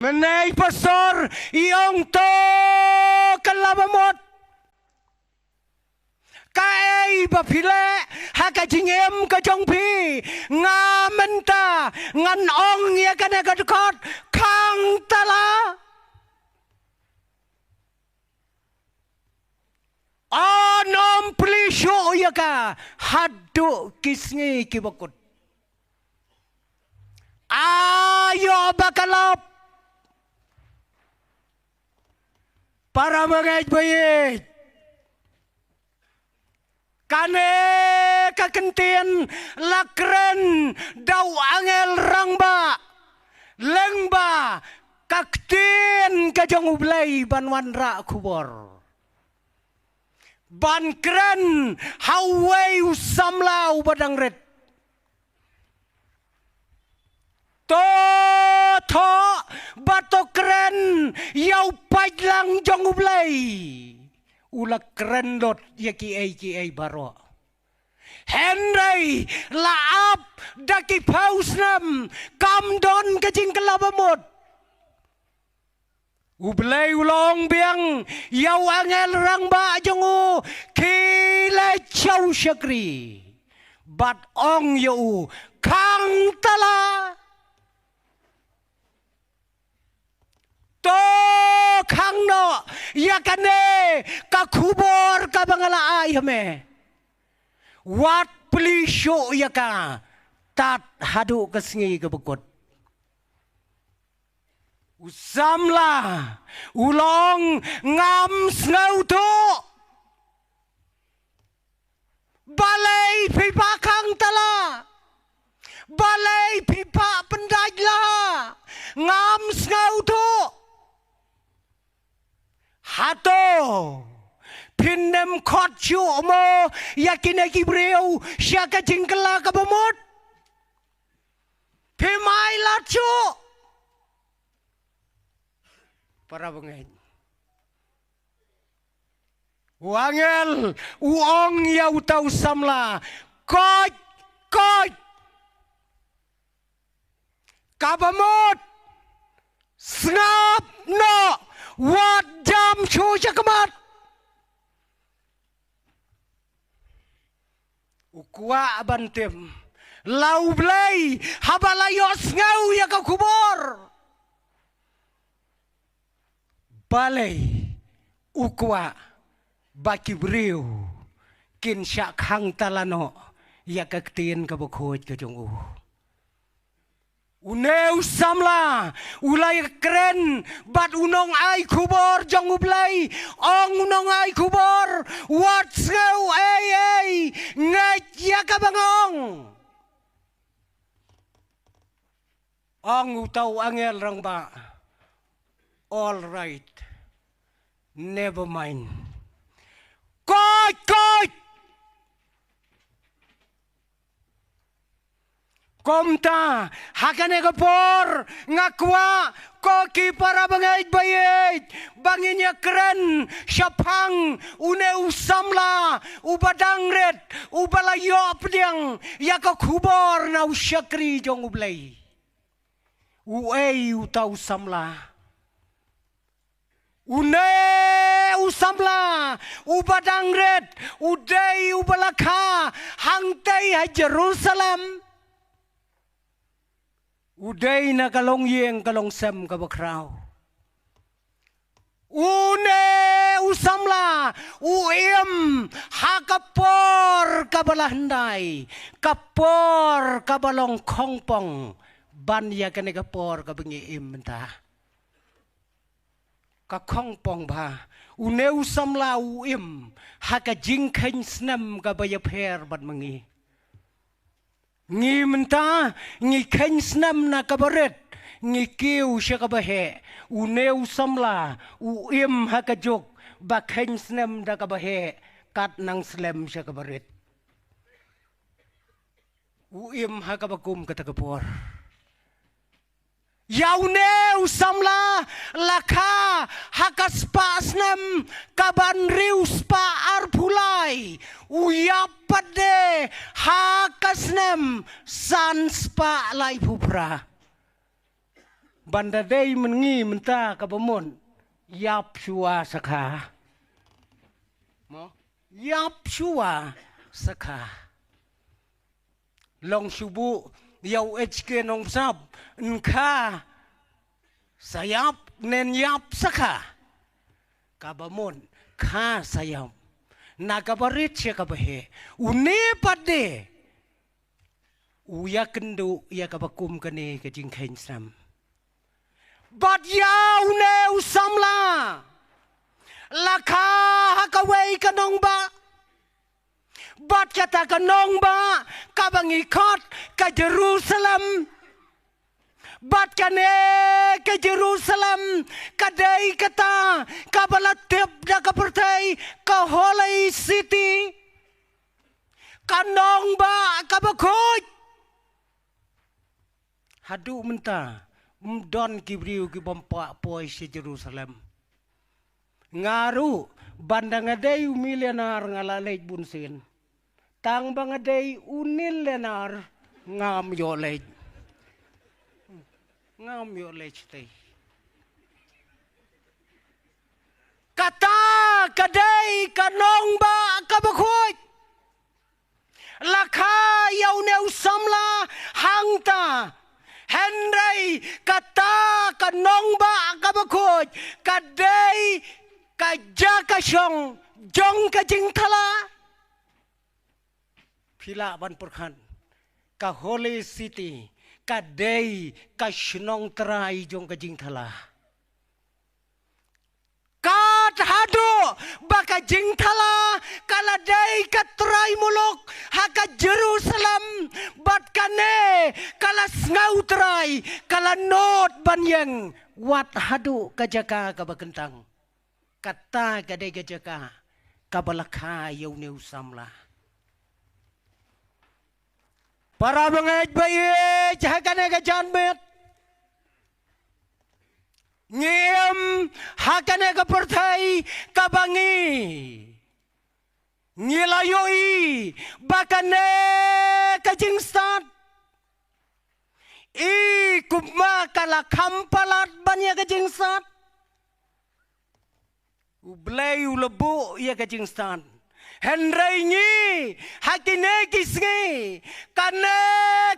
Menai pastor iyong to kalabamot. Kai bapile hakajingem kajongpi ngamenta ngan ong ya kana kadukot kang tala. Anom plisyo ya ka hadu kisngi kibakut. Ayo bakalop para mengait-bait kane kakentian lakren dau angel rangba lengba kaktin kajong ublay banwan ra kubor ban kren hawai usamlau badang red to bato keren yau pajlang jong ublay ulak keren dot ya ki ai baro Henry laap daki pausnam kamdon kajing kelabamot ublay ulong biang yau angel rangba jongu kila chau syakri bat ong yau kang tala to kang no yakane kakubor ka bangala ay hame wat plisyo yaka tat hadu kasngi kabukot usamla ulong ngam snau to balay pipa kang tala balay pipa pendajla ngam snau to hato pinem kot mo yakin kibreu syaka jingkela kabamot pemai lacu para bengeng wangel uong ya utau samla kot kabamot snap no wat jam chu jakamat ukwa bantem lau blay habalayos ngau ya ka kubor balay ukwa baki briu kin syak hang talano ya kaktin ka bukhoy ka jong uneu samla ulay keren bat unong ay kubor jong ublay ong unong ay kubor wat ngau ay ngat ya ka bangong ong utaw angel rang ba all right never mind koy komta hakane kapor ngakwa koki para bangait-bait banginya keren syapang une usamla ubadang red ubalayo pediang yaka kubor na usyakri jong ublay uei utau samla une usamla ubadang red udai ubalaka hangtai ha Jerusalem uday na kalong yeng kalong sem kabakraw une usamla uim hakapor kabalahanday kapor kabalong kongpong banya kane kapor kabingi imta kakongpong ba une usamla uim hakajingkhen snam kabayaper ban mangi ngi menta ngi khen snam na kabaret ngi kiu sya kabahe uneu samla uim hakajok ba khen snam da kabahe kat nang slem sya kabaret uim hakabakum katakapor yaune usamla laka hakaspa snam kaban rius pa arpulai uyapade hakasnem sanspa lai pupra banda day mengi menta kabamun yap shua sakha mo yap shua sakha long shubu yau HK nong sab nkha sayap nen yap sakha kabamun kha sayap nagabarit siya kabahe uni pade uya kendo ya kabakum kane kajing kain sam but yaw ne usamla lakha hakaway kanong ba but kata kanong ba kabangi kot ka Jerusalem but kane ke Jerusalem kadai kata kabalatip na kapertay ka Holy City kanong ba kabakot hadu menta don kibriu ki bompa poi si Jerusalem ngaru bandang adai umilianar ngalalej bunsin tang bang adai unil lenar ngam yolej ngam yolej tei kata kadai kanong ba kabakot lakha yauneu samla hangta Henry kata kanong ba kabakot kadai kajakashong jong kajingtala pila ban purkhan ka Holy City kadai kashnong trai jong kajingtala kat hado baka jingtala kaladai katrai muluk haka Jerusalem bat kane kala ngau trai kala not banyang wat hadu kajaka kabakentang kata kadai kajaka kabalakha yauneu samla para bangaj baye jahakane kajanmet ngiem hakane kaperthai kabangi ngilayoi bakane kajingstat I kumma kala kampalat banya kajingstat ublay ulabu ya kajingstat Henry ngi hakine kisngi kane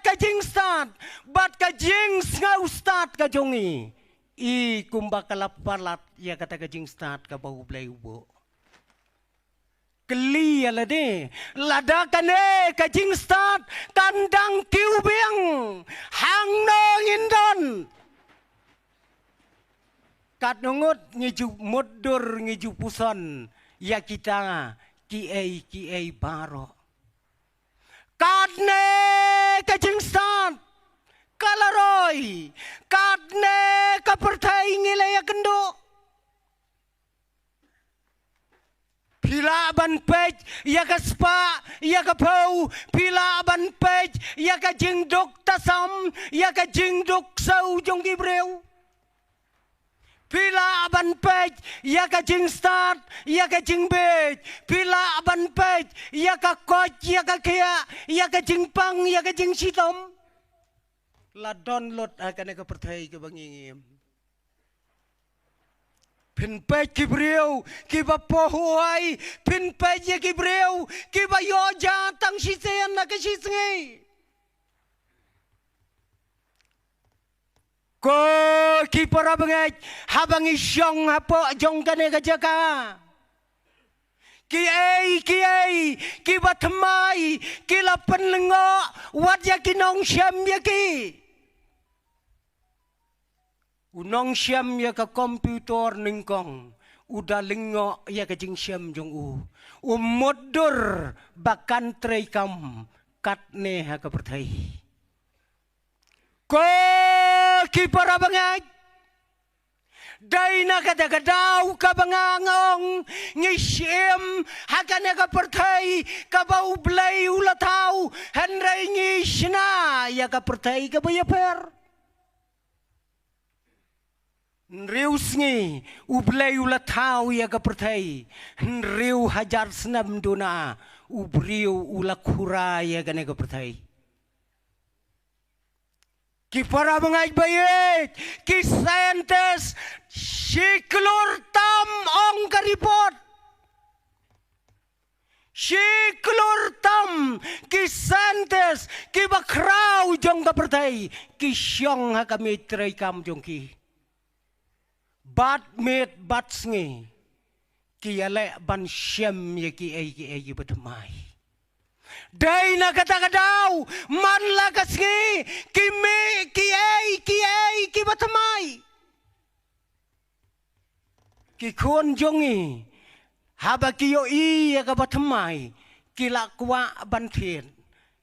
kajingstat bat kajings ngaustat kajongi I kumba kalapalat ya kata kajingstat ka bau blay ubo keli ala de lada kane kajingstat kandang kiubing hang nong indon kat nungut ngiju modur ngiju puson ya kita ki baro kadne kajingstat kalaroy kadne kapertai ngilaya kendo pila ban pej ya ka spa ya ka pau pila ban pej ya ka jingdok tasam ya ka jingdok sau jong gibreu pila ban pej ya ka jingstat ya ka jingbej pila ban pej ya ka koj ya ka kya ya ka jingpang ya ka jingsitom la download akan ka perthai ka bangingim pin pej kibreu ki ba pohuai pin pej kibreu ki ba yoja tang sisen na ka sisngi ko ki para bangaj habang isyong hapo jong kane ka jaka ki batmai ki la penlengo wat ya kinong syam ya ki unong syam ya ka komputer ningkong udah lengo ya ka jing syam jong modur bakan trei kam katne ha ka perthai ko ki para bangaj dai na kata kadau ka bangangong ngishim hakane ka perthai ka bau blai ulatau henrai ngishna ya ka perthai ka bayaper Rius ngi ublay ulatau ya ka perthai riu hajar senam duna ubriu ulakura ya ka ne ka perthai Ki para mga bayit, ki scientist, si klur tam ong karipot. Si klur tam, ki scientist, ki bakraw jong kapertay, ki siyong hakamitray kam jong ki. Bat met bat sngi, ki yale ban siyem ye ki ay batamay. Day na katakadaw, man lakas ngi, ki batamay. Ki kun jongi, haba kiyo iya ka batamay, kilakwa bantin,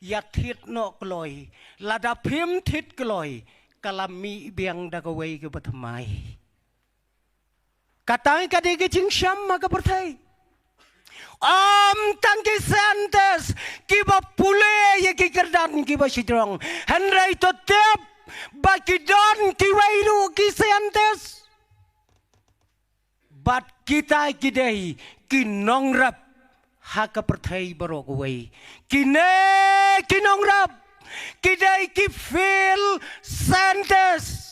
yatit no kloy, ladapim tit kloy, kalami biang dagaway ka batamay. Katang kadigi jing siyam magapertay. Tangki sentes kiba pule ye kikerdan kiba sidrong henry to tep bakidon kiwairu ki sentes bat kita kidai kinongrap haka perthai barokawai kine kinongrap kidai ki feel sentes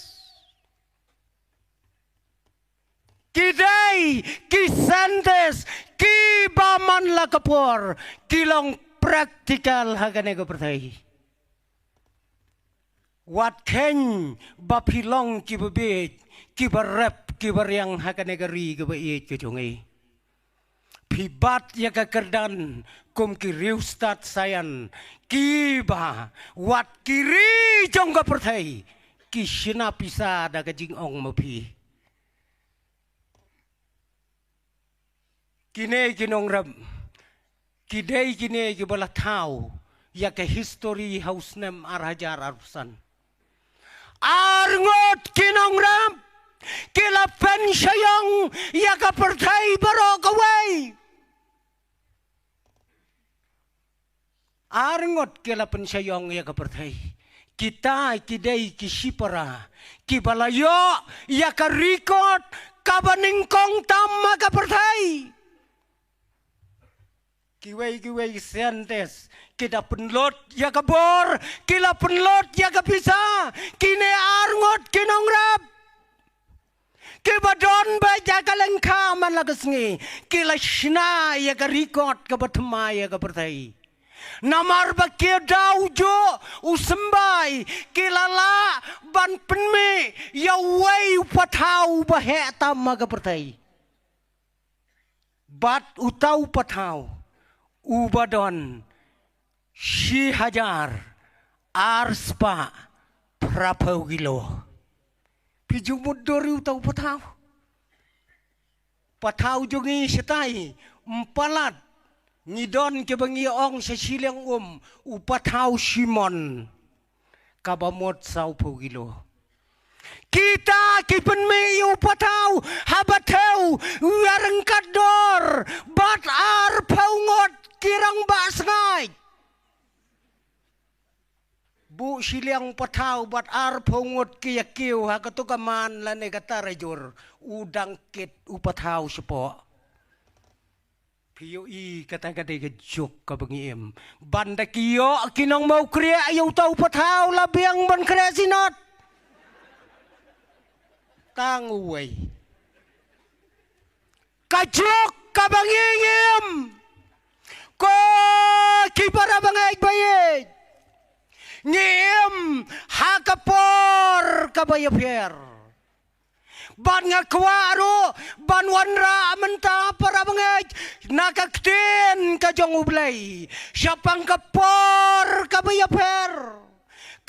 kidai ki sentes ki baman la kapor kilong praktikal hagane ko pertai wat ken bapilong ki bebet ki barep ki baryang hagane gari ke bait ke jongai pibat ya kekerdan kum ki riustat sayan ki ba wat kiri jong ko pertai ki sina pisa da kajing ong mapi. Kine kinong rab, kidei kine kibala tau, ya ke history house nem arhajar arusan. Arngot kinong rab, kila pensyayang ya ke pertai barokaway. Arngot kila pensyayang ya ke pertai. Kita kidei kisipara, kibalayo ya ke record kabaningkong tama ke pertai. Kiway sentes kita penlot ya kabor kila penlot ya kapisa kine arngot kinongrap kibadon baja kalengka man lagasngi kila shna ya karikot kabatma ya kapertai namar bakir daujo usembai kila la ban penme ya way patau baheta magapertai bat utau patau ubadon si hajar arspa prapau gilo piju mudori utau patau jongi setai empalat ngidon kebangi ong sesilang upatau simon kabamot sau pau gilo kita kipen me upatau habatau warengkador bat ar paungot kirang basngai bu siliang patau bat ar pungut kiyakiw hakatukaman lane katarajur udang kit upatau sepo piyo kata gejok kabangiem banda kiyo kinang mau kriya ayaw tau patau labiang ban kriya sinot tanguway kajok kabangiem ko kipara bangay bayit ngiem hakapor kabayaper ban nga kwaro ban wanra menta para bangay nakaktin kajong ublay siapang kapor kabayaper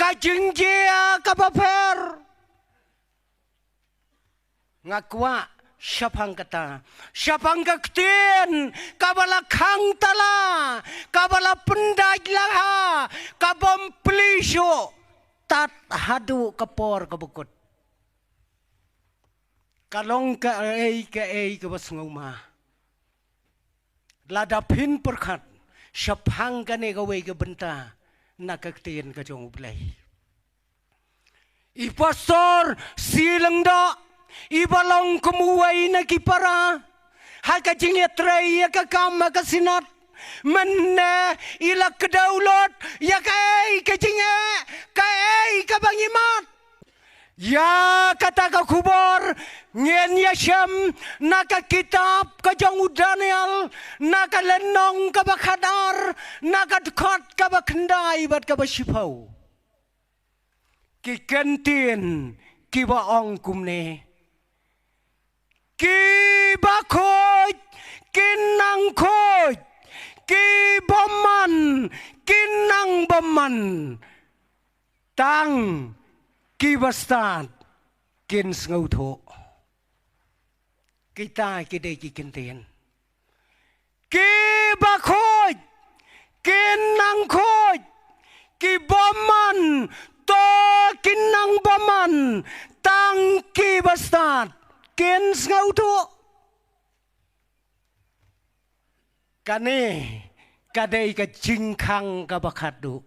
kajingjia kabaper ngakwa siapang kata, siapang kaktin, kabala kang tala, kabala penday laha, kabam plisyo, tat hadu kapor kabukot. Kalong ka ay kabas nguma. Ladapin perkat, siapang kane gaway kabenta, nakaktin kajong ublay. Ipastor silang da, ibalong kumuway na kipara, hakajing yatray kakam makasinat, Mana ila kedaulat ya kai kecingnya kai kabangimat. Ya kata ka kubor ngien ya syam naka kitab ka jong Daniel naka lenong ka bakadar naka dekat ka bakendai bat ka basipau ki kentin ki ba ong kumne ki bakoj ki nang koj ki boman ki nang boman tang ki bastad kin ngau tho kita kide ki kenten ki ba khoj kin nang khoj ki boman to kin nang boman tang ki bastad kin ngau tho kane kadai ka jingkhang ka bakhat du